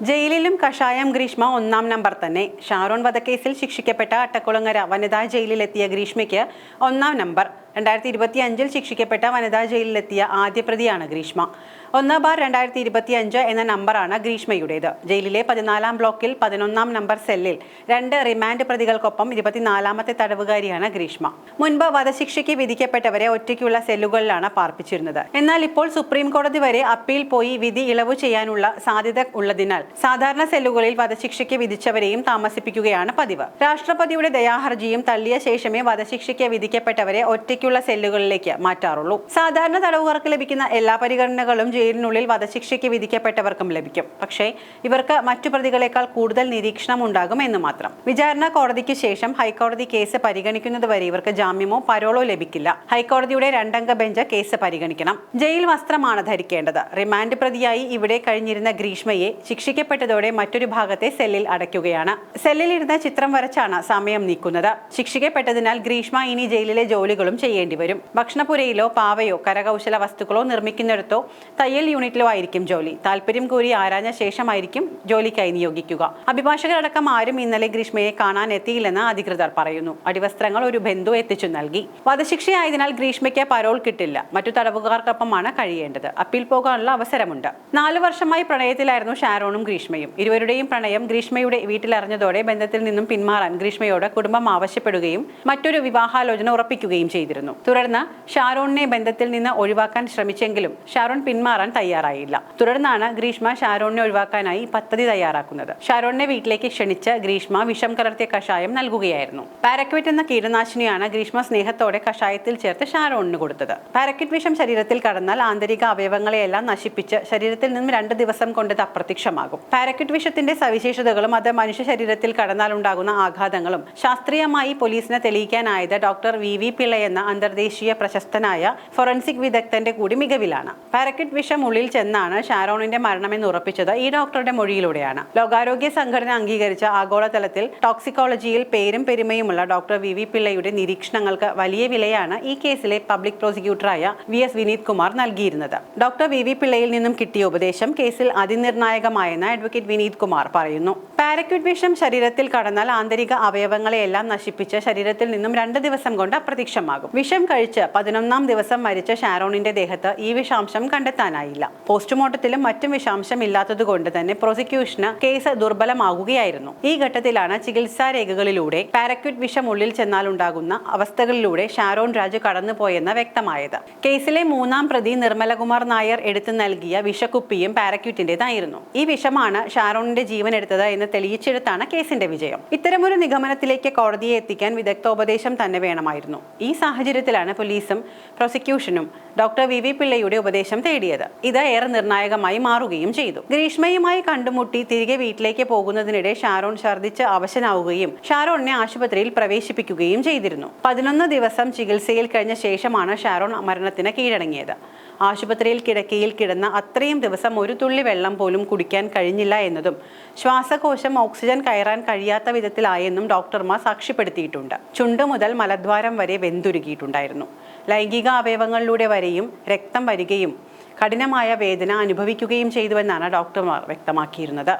ജയിലിലും കഷായം ഗ്രീഷ്മ ഒന്നാം നമ്പർ തന്നെ. ഷാരോൺ വധക്കേസിൽ ശിക്ഷിക്കപ്പെട്ട അട്ടക്കുളങ്ങര വനിതാ ജയിലിലെത്തിയ ഗ്രീഷ്മയ്ക്ക് ഒന്നാം നമ്പർ. 2025 ശിക്ഷിക്കപ്പെട്ട വനിതാ ജയിലിലെത്തിയ ആദ്യ പ്രതിയാണ് ഗ്രീഷ്മ. 1/2025 എന്ന നമ്പറാണ് ഗ്രീഷ്മയുടേത്. ജയിലിലെ 14-ാം ബ്ലോക്കിൽ 11-ാം നമ്പർ സെല്ലിൽ 2 റിമാൻഡ് പ്രതികൾക്കൊപ്പം 24-ാമത്തെ തടവുകാരിയാണ് ഗ്രീഷ്മ. മുൻപ് വധശിക്ഷയ്ക്ക് വിധിക്കപ്പെട്ടവരെ ഒറ്റയ്ക്കുള്ള സെല്ലുകളിലാണ് പാർപ്പിച്ചിരുന്നത്. എന്നാൽ ഇപ്പോൾ സുപ്രീം കോടതി വരെ അപ്പീൽ പോയി വിധി ഇളവ് ചെയ്യാനുള്ള സാധ്യത ഉള്ളതിനാൽ സാധാരണ സെല്ലുകളിൽ വധശിക്ഷയ്ക്ക് വിധിച്ചവരെയും താമസിപ്പിക്കുകയാണ് പതിവ്. രാഷ്ട്രപതിയുടെ ദയാഹർജിയും തള്ളിയ ശേഷമേ വധശിക്ഷയ്ക്ക് വിധിക്കപ്പെട്ടവരെ ഒറ്റയ്ക്കുള്ള സെല്ലുകളിലേക്ക് മാറ്റാറുള്ളൂ. സാധാരണ തടവുകാർക്ക് ലഭിക്കുന്ന എല്ലാ പരിഗണനകളും ജയിലിനുള്ളിൽ വധശിക്ഷയ്ക്ക് വിധിക്കപ്പെട്ടവർക്കും ലഭിക്കും. പക്ഷേ ഇവർക്ക് മറ്റു പ്രതികളെക്കാൾ കൂടുതൽ നിരീക്ഷണം ഉണ്ടാകും എന്ന് മാത്രം. വിചാരണ കോടതിക്ക് ശേഷം ഹൈക്കോടതി കേസ് പരിഗണിക്കുന്നതുവരെ ഇവർക്ക് ജാമ്യമോ പരോളോ ലഭിക്കില്ല. ഹൈക്കോടതിയുടെ 2-അംഗ ബെഞ്ച് കേസ് പരിഗണിക്കണം. ജയിൽ വസ്ത്രമാണ് ധരിക്കേണ്ടത്. റിമാൻഡ് പ്രതിയായി ഇവിടെ കഴിഞ്ഞിരുന്ന ഗ്രീഷ്മയെ ശിക്ഷിക്കപ്പെട്ടതോടെ മറ്റൊരു ഭാഗത്തെ സെല്ലിൽ അടയ്ക്കുകയാണ്. സെല്ലിലിരുന്ന ചിത്രം വരച്ചാണ് സമയം നീക്കുന്നത്. ശിക്ഷിക്കപ്പെട്ടതിനാൽ ഗ്രീഷ്മ ഇനി ജയിലിലെ ജോലികളും ചെയ്യേണ്ടി വരും. ഭക്ഷണപുരയിലോ പാവയോ കരകൗശല വസ്തുക്കളോ നിർമ്മിക്കുന്നിടത്തോ തയ്യൽ യൂണിറ്റിലോ ആയിരിക്കും ജോലി. താല്പര്യം കൂടി ആരാഞ്ഞ ശേഷമായിരിക്കും ജോലിക്കായി നിയോഗിക്കുക. അഭിഭാഷകരടക്കം ആരും ഇന്നലെ ഗ്രീഷ്മയെ കാണാൻ എത്തിയില്ലെന്ന് അധികൃതർ പറയുന്നു. അടിവസ്ത്രങ്ങൾ ഒരു ബന്ധു എത്തിച്ചു നൽകി. വധശിക്ഷയായതിനാൽ ഗ്രീഷ്മയ്ക്ക് പരോൾ കിട്ടില്ല. മറ്റു തടവുകാർക്കൊപ്പമാണ് കഴിയേണ്ടത്. അപ്പീൽ പോകാനുള്ള അവസരമുണ്ട്. 4 വർഷമായി പ്രണയത്തിലായിരുന്നു ഷാരോണും ഗ്രീഷ്മയും. ഇരുവരുടെയും പ്രണയം ഗ്രീഷ്മയുടെ വീട്ടിലറിഞ്ഞതോടെ ബന്ധത്തിൽ നിന്നും പിന്മാറാൻ ഗ്രീഷ്മയോട് കുടുംബം ആവശ്യപ്പെടുകയും മറ്റൊരു വിവാഹാലോചന ഉറപ്പിക്കുകയും ചെയ്തിരുന്നു. തുടർന്ന് ഷാരോണിനെ ബന്ധത്തിൽ നിന്ന് ഒഴിവാക്കാൻ ശ്രമിച്ചെങ്കിലും ഷാരോൺ പിന്മാറാൻ തയ്യാറായില്ല. തുടർന്നാണ് ഗ്രീഷ്മ ഷാരോണിനെ ഒഴിവാക്കാനായി പദ്ധതി തയ്യാറാക്കുന്നത്. ഷാരോണിനെ വീട്ടിലേക്ക് ക്ഷണിച്ച് ഗ്രീഷ്മ വിഷം കലർത്തിയ കഷായം നൽകുകയായിരുന്നു. പാരക്വിറ്റ് എന്ന കീടനാശിനിയാണ് ഗ്രീഷ്മ സ്നേഹത്തോടെ കഷായത്തിൽ ചേർത്ത് ഷാരോണിന് കൊടുത്തത്. പാരക്വിറ്റ് വിഷം ശരീരത്തിൽ കടന്നാൽ ആന്തരിക അവയവങ്ങളെയെല്ലാം നശിപ്പിച്ച് ശരീരത്തിൽ നിന്നും 2 ദിവസം കൊണ്ട് അത് അപ്രത്യക്ഷമാകും. പാരക്വിറ്റ് വിഷത്തിന്റെ സവിശേഷതകളും അത് മനുഷ്യ ശരീരത്തിൽ കടന്നാൽ ഉണ്ടാകുന്ന ആഘാതങ്ങളും ശാസ്ത്രീയമായി പോലീസിന് തെളിയിക്കാനായത് ഡോക്ടർ വി പിള്ള എന്ന അന്തർദേശീയ പ്രശസ്തനായ ഫോറൻസിക് വിദഗ്ധന്റെ കൂടി മികവിലാണ്. പാരക്വിറ്റ് വിഷം ഉള്ളിൽ ചെന്നാണ് ഷാരോണിന്റെ മരണമെന്ന് ഉറപ്പിച്ചത് ഈ ഡോക്ടറുടെ മൊഴിയിലൂടെയാണ്. ലോകാരോഗ്യ സംഘടന അംഗീകരിച്ച ആഗോളതലത്തിൽ ടോക്സിക്കോളജിയിൽ പേരും പെരുമയുമുള്ള ഡോക്ടർ വി പിള്ളയുടെ നിരീക്ഷണങ്ങൾക്ക് വലിയ വിലയാണ് ഈ കേസിലെ പബ്ലിക് പ്രോസിക്യൂട്ടറായ VS വിനീത് കുമാർ നൽകിയിരുന്നത്. ഡോക്ടർ വി പിള്ളയിൽ നിന്നും കിട്ടിയ ഉപദേശം കേസിൽ അതിനിർണായകമായെന്ന് അഡ്വക്കേറ്റ് വിനീത് കുമാർ പറയുന്നു. പാരക്വിറ്റ് വിഷം ശരീരത്തിൽ കടന്നാൽ ആന്തരിക അവയവങ്ങളെയെല്ലാം നശിപ്പിച്ച് ശരീരത്തിൽ നിന്നും 2 ദിവസം കൊണ്ട് അപ്രത്യക്ഷമാകും. വിഷം കഴിച്ച് 11-ാം ദിവസം മരിച്ച ഷാരോണിന്റെ ദേഹത്ത് ഈ വിഷാംശം കണ്ടെത്താനായില്ല. പോസ്റ്റ്മോർട്ടത്തിലും മറ്റും വിഷാംശം ഇല്ലാത്തതുകൊണ്ട് തന്നെ പ്രോസിക്യൂഷന് കേസ് ദുർബലമാകുകയായിരുന്നു. ഈ ഘട്ടത്തിലാണ് ചികിത്സാ രേഖകളിലൂടെ പാരക്വിറ്റ് വിഷം ഉള്ളിൽ ചെന്നാൽ ഉണ്ടാകുന്ന അവസ്ഥകളിലൂടെ ഷാരോൺ രാജ് കടന്നുപോയെന്ന് വ്യക്തമായത്. കേസിലെ 3-ാം പ്രതി നിർമ്മലകുമാർ നായർ എടുത്തു നൽകിയ വിഷക്കുപ്പിയും പാരക്വിറ്റിന്റേതായിരുന്നു. ഈ വിഷമാണ് ഷാരോണിന്റെ ജീവൻ എടുത്തത് എന്ന് തെളിയിച്ചെടുത്താണ് കേസിന്റെ വിജയം. ഇത്തരമൊരു നിഗമനത്തിലേക്ക് കോടതിയെ എത്തിക്കാൻ വിദഗ്ധോപദേശം തന്നെ വേണമായിരുന്നു. ഈ സാഹചര്യത്തിലാണ് പോലീസും പ്രോസിക്യൂഷനും ഡോക്ടർ വി പിള്ളയുടെ ഉപദേശം തേടിയത്. ഇത് ഏറെ നിർണായകമായി മാറുകയും ചെയ്തു. ഗ്രീഷ്മയുമായി കണ്ടുമുട്ടി തിരികെ വീട്ടിലേക്ക് പോകുന്നതിനിടെ ഷാരോൺ ഛർദ്ദിച്ച് അവശനാവുകയും ഷാരോണിനെ ആശുപത്രിയിൽ പ്രവേശിപ്പിക്കുകയും ചെയ്തിരുന്നു. 11 ദിവസം ചികിത്സയിൽ കഴിഞ്ഞ ശേഷമാണ് ഷാരോൺ മരണത്തിന് കീഴടങ്ങിയത്. ആശുപത്രിയിൽ കിടക്കയിൽ കിടന്ന അത്രയും ദിവസം ഒരു തുള്ളി വെള്ളം പോലും കുടിക്കാൻ കഴിഞ്ഞില്ല എന്നതും ശ്വാസകോശം ഓക്സിജൻ കയറാൻ കഴിയാത്ത വിധത്തിലായെന്നും ഡോക്ടർമാർ സാക്ഷ്യപ്പെടുത്തിയിട്ടുണ്ട്. ചുണ്ട് മുതൽ മലദ്വാരം വരെ വെന്തുരുകിയിട്ടുണ്ടായിരുന്നു. ലൈംഗിക അവയവങ്ങളിലൂടെ വരെയും രക്തം വരികയും കഠിനമായ വേദന അനുഭവിക്കുകയും ചെയ്തുവെന്നാണ് ഡോക്ടർമാർ വ്യക്തമാക്കിയിരുന്നത്.